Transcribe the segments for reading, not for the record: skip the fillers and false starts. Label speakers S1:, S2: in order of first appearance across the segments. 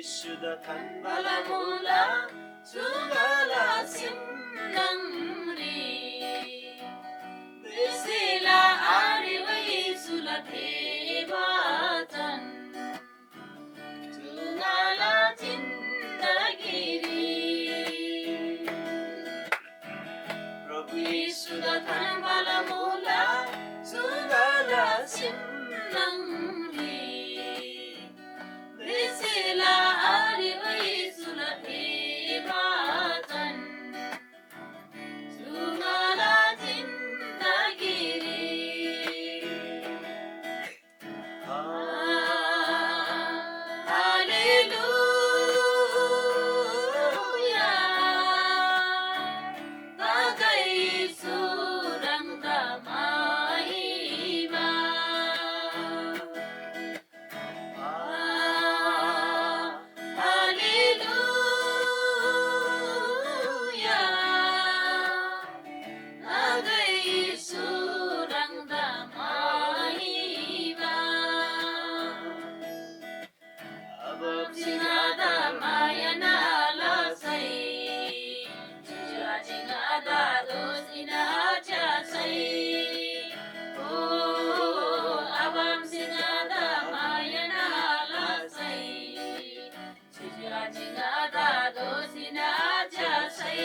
S1: sudah tanbala mula sugala simnangri desila ariwai sulatebatan sugala jindagiri Prabhu sudah tanbala mula sugala simnangri desila ariwai sulatebatan sugala jindagiri Hallelujah Tagai surang damaiba Hallelujah Tagai surang damaiba Abab singada mayana alasai Jujua singada dosina ajasai Oh abab singada mayana alasai Jujua singada dosina ajasai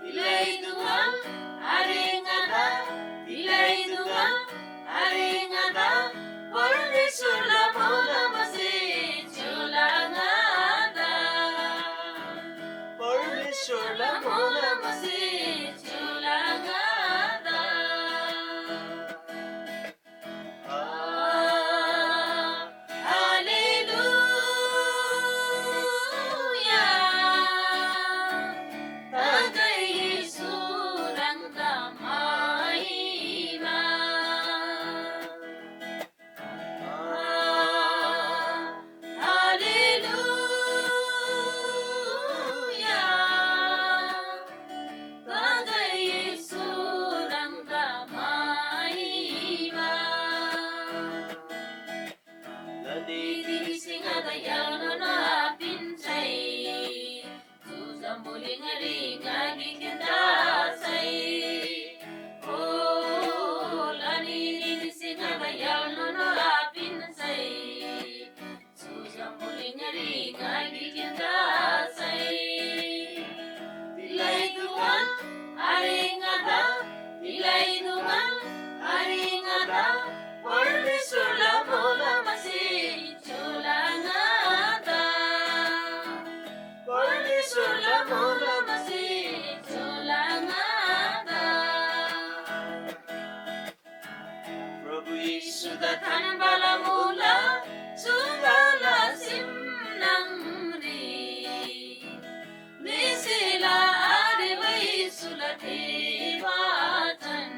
S1: Tilai dunga aringada Tilai dunga aringada Parmeshwara molamase chulangada Parmeshwara molamase chulangada Hallelujah Tagai surang damaiba Hallelujah Tagai surang damaiba Ladidi singada yano na pinsay Susambuling ngagi kintasay Oh ladidi singada yano na pinsay Susambuling ngagi kintasay Tilay dungan aringada Tilay dungan aringada Parmeshwara molamase chulangada Parmeshwara molamase chulangada Prabhu sudah tanbala mula sugala simnangri Nisila ariwai sulatebatan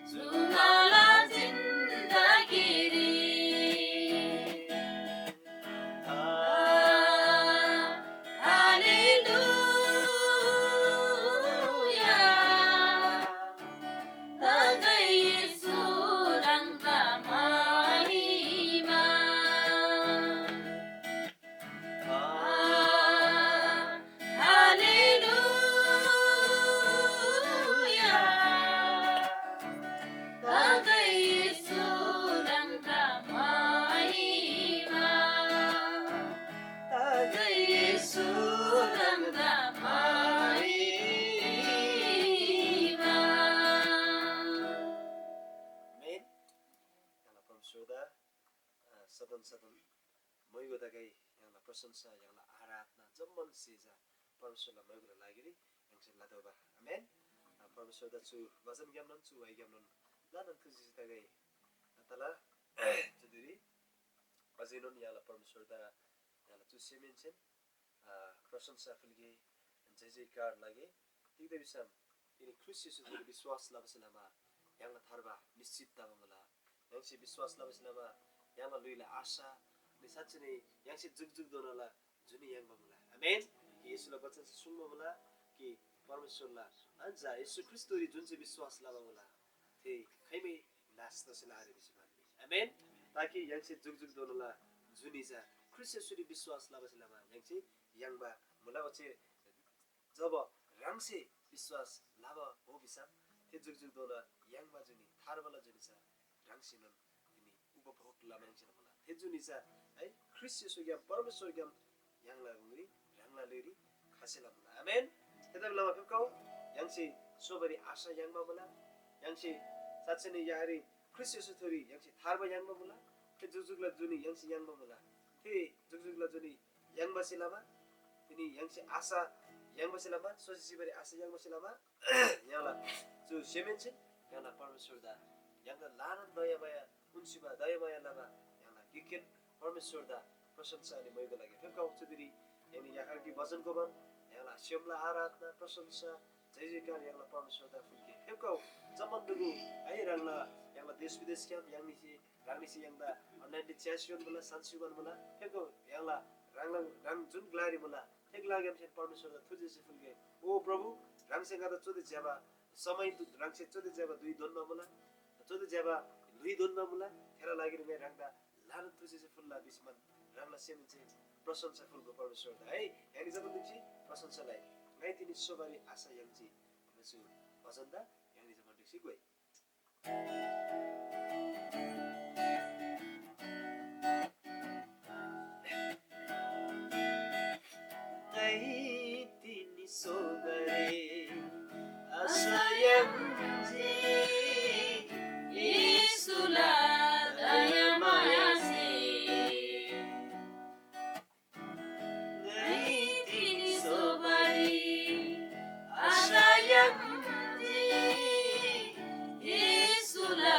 S1: sugala jindagiri Hallelujah Tagai surang damaiba Hallelujah Tagai surang damaiba Tagai surang damaiba Amen. Yangla परमेश्वरदा सदन सदन मयगो दगै यangla प्रशंसा यangla आराधना जम्मन सेजा परमेश्वरलाई मयगो लागिरि यangsen लादोबा आमेन परमेश्वरदा छु वचन ग्यामन छु why ग्यामन लानन तुजि दगै तला जुदुरि अजिनन यangla परमेश्वरदा यangla छु सेमेनसेन प्रशंसा फिलगे जय जयकार लागे तिगदे बिसम यिनी ख्रिस्ट येशूको विश्वास लाबसलामा यangla थारबा निश्चितता मला यangsi विश्वास लाबसलामा यangla लुइला आशा निसाच्चै नै यangsi जुगजुग दोनला जुनि yang बमला आमेन येशूला वचन सुन्नु होला कि परमेश्वरला अझ येशू ख्रिस्टोरी जुन चाहिँ विश्वास लाबा होला ते खैमै नास दसला आरे बिसमा आमेन ताकि यangsi जुगजुग दोनला जुनिसा ख्रिस्टसुरी विश्वास लाबसिलामा याङछि याङबा मुलाबचे जब राङसे विश्वास लाब हो बिसा थे जुगजुग दोला याङबा जुनि थारबला जुनिसा राङसिनन तिनी उपभोग लामाङसिन होला थे जुनिसा है ख्रिस्टसुग्याम परमेश्वरग्याम याङला गुंगरी राङला लेरी खासेला मुला आमेन तेदाबलामा फेकाउ याङछि सोबरी आशा याङबा मुला याङछि साच्चै यारी ख्रिस्टसु थोरी याङछि थारबा याङबा मुला थे जुगजुगला जुनि याङछि याङबा मुला थे जुगजुगला जुनि याङबा सिलामा तिनी याङछि आशा याङबा सिलामा सोसिसिबरी आशा याङबा सिलामा याङला जो सेमेन्छिन याङला परमेश्वरदा याङला लानन दयामाया उन्सिबा दयामाया लामा याङला गिकेन परमेश्वरदा प्रशंसा अनि मयको लागि फेकाउ चुदिरी यानी याखरकी भजनको बन याङला श्यामला आराधना प्रशंसा जय जयकार याङला परमेश्वरदा फुल्के फेकाउ जमन्दुगु है राङला याङला देश विदेश क्याम याङनिसी राङनिसी याङला अनलाइन च्यासियन बोला सान्सिवन बोला फेकाउ याङला राङला राङ जुन ग्लारी बोला एक लाग्याम छ परमेश्वरदा थुजेसे फुल्के ओ प्रभु राङसेगा त चोदे ज्याबा समय राङसे चोदे ज्याबा दुई दोनमा बोला चोदे ज्याबा दुई दोनमा बोला खेला लागेर मे राङदा लान थुजेसे फुल्ला बिस्मान राङला सेमिन्छ प्रशंसा फुलको परमेश्वरदा है यानी जब दिछि प्रशंसालाई गाइ तिनी सोबारी आशा याङछि भनेछु भजनदा यानी जब दिछि गई तिनी सोबारी आशा याङछि
S2: येशुला दया माया से तिनी सोबारी आशा याङछि येशुला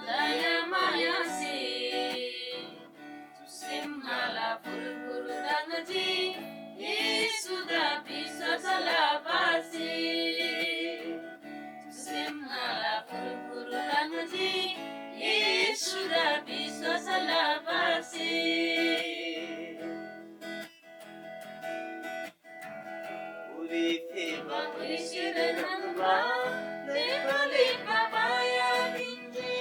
S2: दया माया से जुसेमहाला फुरफुर दाङछि येशुदा विश्वासला बासे जुसेमहाला फुरफुर दाङछि येशुदा विश्वासला बासे
S1: उरी फेवा
S2: ईश्वर नम्बा लेपले पापाया बिन्जे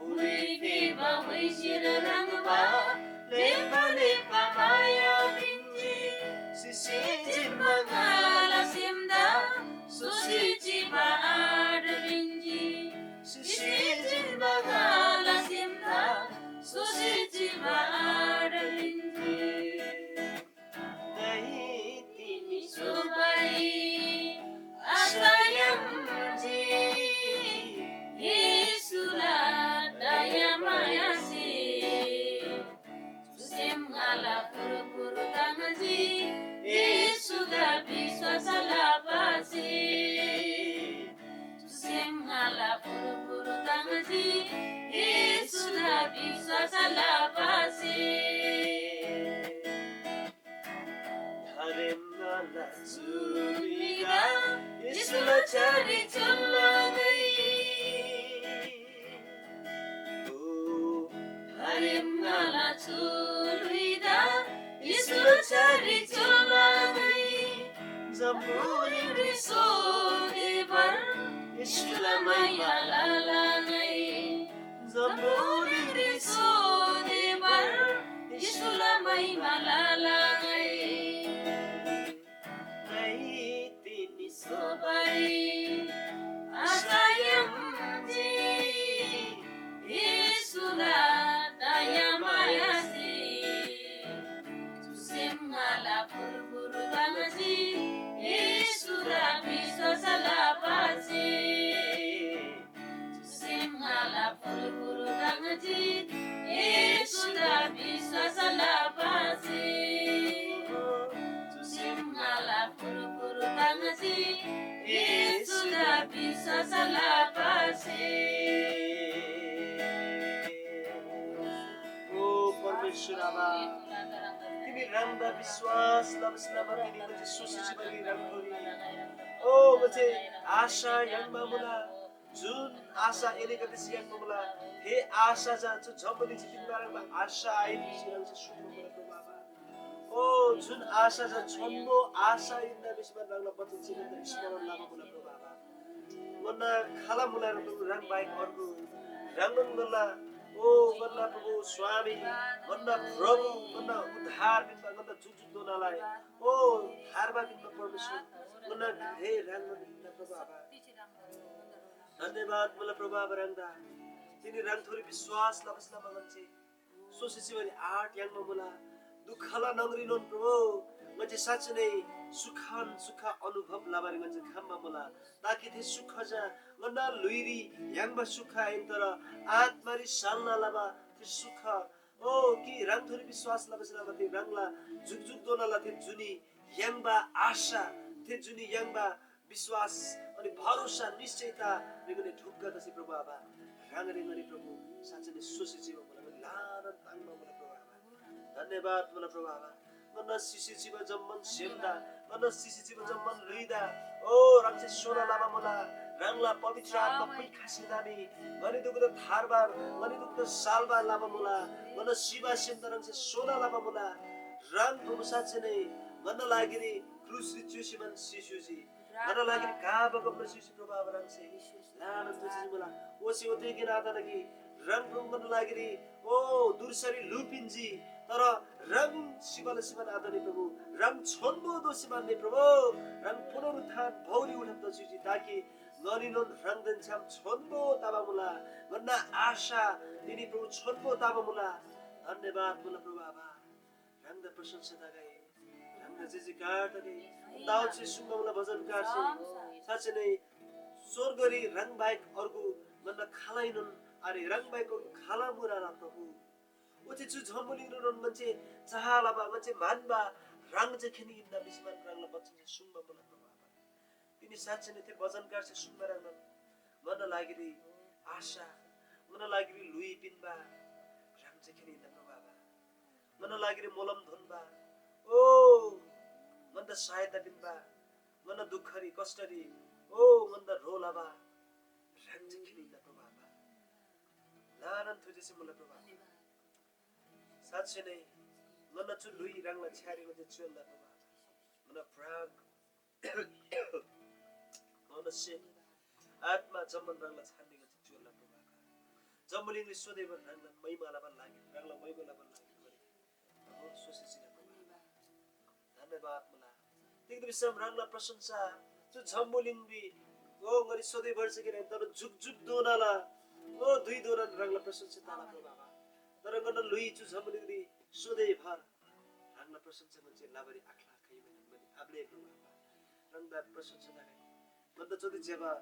S2: उरी फेवा ईश्वर नम्बा लेपले पापाया बिन्जे सिसिछि मगाला सिमदा सुसिछि बाड बिन्जी सिसिछि मगाला सिमदा सुसिछि बाड बिन्जी तिमी सोबारी आशा याङछि येशुला दया माया से जुसेमहाला फुरफुर दाङछि येशुदा विश्वासला बासे जुसेमहाला फुरफुर दाङछि येशुदा विश्वासला बासे
S1: हारेमला चुरिगा येशुला चारि चल्लादै
S2: हारेमला चुरिदा येशुला चारि चल्लादै जम्बुरी रिसो देवर येशुला माया लालाङै जम्बुरी रिसो देवर येशुला माया लालाङै तिनी सोबारी आशा याङछि येशुला दया माया से जुसेमहाला फुरफुर दाङछि येशुदा विश्वासला बासे जुसेमहाला फुरफुर दाङछि येशुदा विश्वासला बासे जुसेमहाला फुरफुर दाङछि येशुदा विश्वासला बासे
S1: ओ परमेश्वर आमा तिमी राङदा विश्वास लाबसिलामा तिनी मचे सुसिछि बगी राङथोरी ओ मचे आशा याङबा मुला जुन आशा एलेका दिसि याङबा मुला हे आशा जान्छ जम्बली तिमी राङबा आशा आइदिसि याङसे सुनु मुला बाबा ओ जुन आशा जा छन्बो आशा इन्दा बिस्मा राङला बचन सिन स्मरण लामा मुला बाबा मन्ना खाला मुला राङ बाइक अर्को रंगन गल्ला ओ गल्ला प्रभु स्वामी गन्ना प्रभु गन्ना उद्धार बिन गन्ना जुजु दोनालाई ओ हारबा बिन परमेश्वर गन्ना हे रंगन बिन प्रभु आबा धन्यवाद मला प्रभु आबा रंगदा तिनी रंग थोरी विश्वास लबसला बगन्चे सोसेसी भने आठ याङमा मला दुःखला नगरी नन प्रभु म्हणजे साँच्चै नै सुख अनुभव लाबारी गन्छ खाममा मला ताकि थे सुख जा गन्ना लुइरी याङबा सुख आइन तर आत्मारी सालना लाबा थे सुख ओ कि रंग थोरी विश्वास लबसला थे रंगला जुगजुग दोनाला थे जुनी याङबा आशा थे जुनी याङबा विश्वास अनि भरोसा निश्चयता रेगने ढुक्का दसी प्रभु आबा राङरे गरी प्रभु साँच्चै नै सोसेची मलाई लान ताङमा मलाई प्रभु आबा धन्यवाद मलाई प्रभु आबा गन्ना सिसी जीव जम्मन सेमदा गन्ना सिसी जीव जम्मन लुइदा ओ रंगसे सोना लामा मला रंगला पवित्र आत्मा पै खासी नामी गनि दुगुद थारबार गनि दुगुद सालबार लामा मला गन्ना शिवा सेमदा रंगसे सोना लामा मला रंग प्रभु साँच्चै नै गन्ना लागिरी क्रुसरी चुसिमन सिसुजी गन्ना लागिरी काबको प्रसिसु प्रभु आबा रंगसे लान तुसी मला ओसी ओते कि नाता लगी रंग प्रभु गन्ना लागिरी ओ दुर्सरी लुपिन्जी तर रंग शिवले शिवन आदरणीय प्रभु रंग छोन्बो दोषीमान्ने प्रभु रंग पुनरुत्थान भौरी उठन दसुजी ताकि ननिनो रंग दन्छाम छोन्बो ताबामुला गन्ना आशा तिनी प्रभु छोन्बो ताबामुला धन्यवाद मुला प्रभु आबा रंग द प्रशंसा गए रंग जे गाड गए दाउ से सुममुला भजन गार्से साँच्चै नै स्वर्गरी रंग बाहेक अर्को गन्ना खालाइनुन अरे रंग बाहेक खाला मुराला प्रभु ओते छु झमलिङ रन मन्छे चाहलाबा मन्छे मानबा रंग जे खनि इन्दा बिस्मान रंगला बच्चे सुम्बा मला प्रभु आबा तिनी साँच्चै नै थे भजनकार से सुम्बा रंग मन लागिरी आशा मन लागिरी लुई पिनबा रंग जे खनि इन्दा प्रभु आबा मन लागिरी मोलम धुनबा ओ मन द सहायता पिनबा मन दुखरी कष्टरी ओ मन द रोलाबा रंग जे खनि इन्दा प्रभु आबा लानन थुजेसे मला प्रभु साँच्चै नै मन चु लुई रंगला छ्यारेको चाहिँ चुल्ला प्रभु मन प्राग मन से आत्मा जम्मन रंगला छान्नेको चाहिँ चुल्ला प्रभु जम्मलिङले सोधेको रंगला मैमाला बन लाग्यो रंगला मैमाला बन लाग्यो प्रभु सोसेसिना प्रभु धन्यवाद मला तिग विषम रंगला प्रशंसा जो जम्मलिङले ओ गरी सोधे वर्ष के तर जुग जुग दोनाला ओ दुई दोना रंगला प्रशंसा ताला प्रभु तर गन्न लुई छु झमलिङरी सोधे भर रंगला प्रशंसा गन्छ लाबरी आखला खैमे पनि आबले प्रभु रंगदा प्रशंसा गरे गन्द चोदे जेबा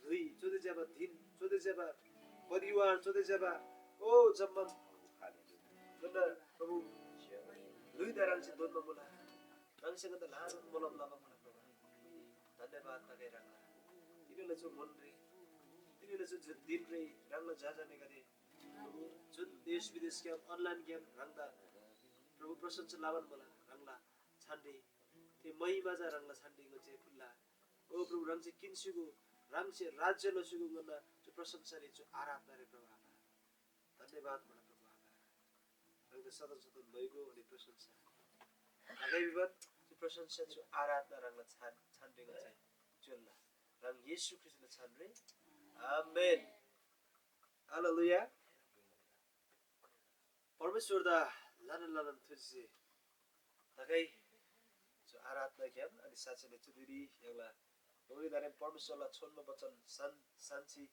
S1: लुई चोदे जेबा दिन चोदे जेबा परिवार चोदे जेबा ओ जम्मन गन्द प्रभु लुई दरान से दोनमा बोला रंग से गन्द लान मोलम लाबा मला प्रभु धन्यवाद गरे रंगला तिनीले जो मन रे तिनीले जो दिन रे रंगला जाजाने गरे जुन देश विदेश गेम अनलाइन गेम रंगदा प्रभु प्रशंसा लावन मला रंगला छान्डे ते मई बाजा रंगला छान्डे गचे फुल्ला ओ प्रभु रंग से किनसुगु रंग से राज्य लसुगु गन्ना जो प्रशंसा रे जो आराधना रे प्रभु आबा धन्यवाद मला प्रभु आबा रंग सदन सदन मइगो अनि प्रशंसा आगे विवत जो प्रशंसा जो आराधना रंगला छान्डे गचे चुल्ला रंग येशू ख्रिस्टले छान्डे आमेन हालेलुया परमेश्वर दा लान थुसे तकै जो आराधना ज्ञान अनि साँच्चै नै चुदिरी एउटा दोरी दारे परमेश्वरलाई छोड्नु वचन सान्ची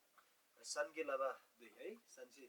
S1: सान्गे लाबा दुई है सान्ची